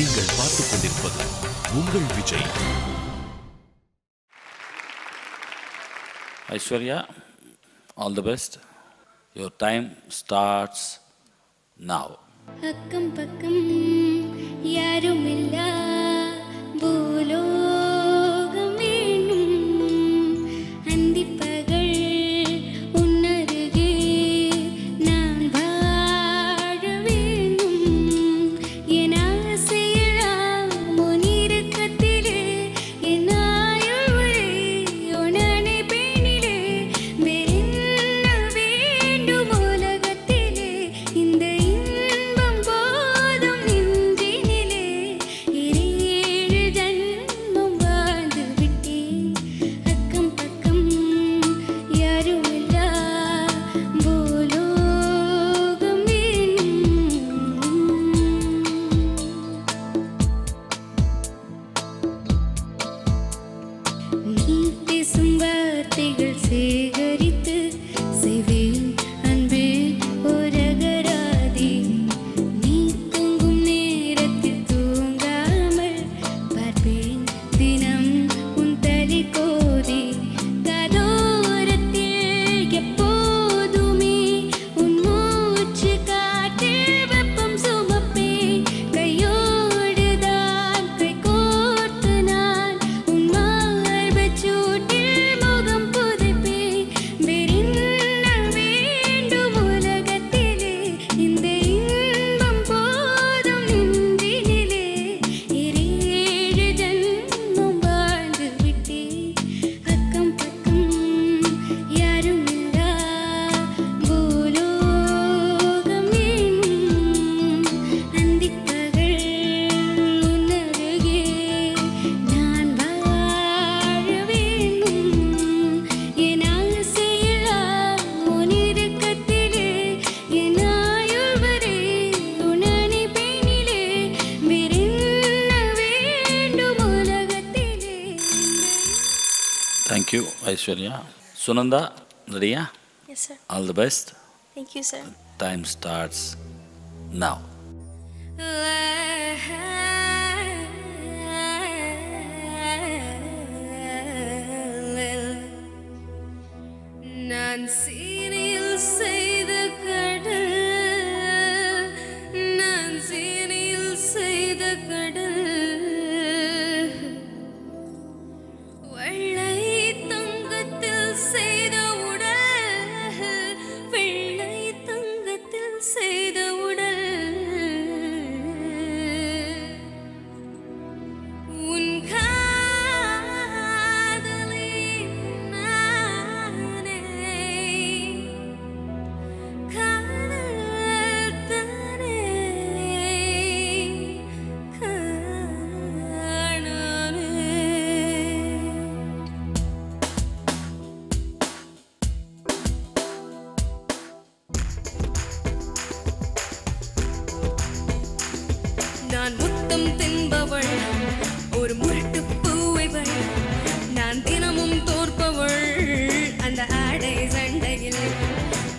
நீங்கள் பார்த்துக் கொண்டிருப்பது உங்கள் Vijay. Aishwarya, all the best. Your time starts now. அக்கம் பக்கம் யாரும் இல்லா பூலோகம் வேணும், அந்திப்பகல் உன்னருகே நான் வாழ வேணும். என் ஆசையெல்லாம் உன் இறுக்கத்திலே, என் ஆயுள் வரை உன் அணைப்பினிலே. வேறென்ன வேண்டும் உலகத்திலே, இந்த இன்பம் போதும் நெஞ்சினிலே. இரேழு ஜன்மம் வாழ்ந்து விட்டேன், அக்கம் பக்கம் யாரும் இல்லா பூலோகம் வேணும். நீ பேசும் வார்த்தைகள் சேகரித்து செய்வேன் அன்பே ஓரகராதி. நீ தூங்கும் நேரத்தில் தூங்காமல் பார்ப்பேன் தினம் உன் தலை கோதி. காதோரத்தில் எப்போதுமே உன் மூச்சு காற்றில் வெப்பம் சுமப்பேன். கையோடுதான் கை கோர்த்து நான் உன் மார்புச் சூட்டில் முகம் புதைப்பேன். வேறென்ன வேண்டும் உலகத்திலே, இந்த இன்பம் போதும் நெஞ்சினிலே. இரேழு ஜன்மம் வாழ்ந்து விட்டேன், அக்கம் பக்கம் யாரும் இல்லா பூலோகம் வேணும். அந்திப்பகல் உன்னருகே நான் வாழ வேணும். என் ஆசையெல்லாம் உன் இறுக்கத்திலே, என் ஆயுள் வரை உன் அணைப்பினிலே. வேறென்ன வேண்டும் உலகத்திலே. Thank you, Aishwarya. Sunanda, ready? Yes, sir. All the best. Thank you, sir. Time starts now. நான் சீனில் செய்த கடல், நான் சீனில் செய்த கடல். வெள்ளை தங்கத்தில் செய்த உடல், வெள்ளை தங்கத்தில் செய்த உடல். உன் காதலை நானே, காதல் தானே காணானே. நான் முத்தம் தின்பவள், ஒரு முரட்டு பூவைவள். நான் தினமும் தோற்பவள் அந்த ஆடை சண்டையில்.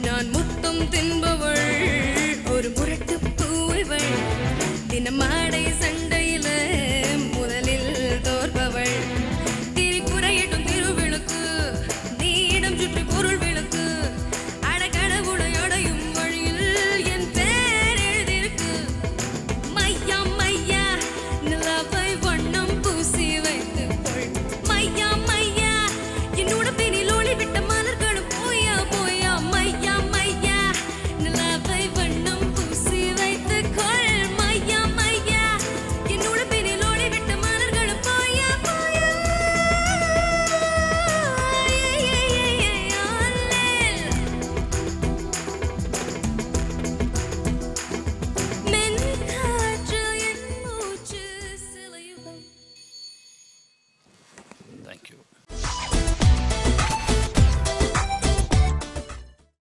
நான் முத்தம் தின்பவள், ஒரு முரட்டு பூவைவள். தினம் ஆடை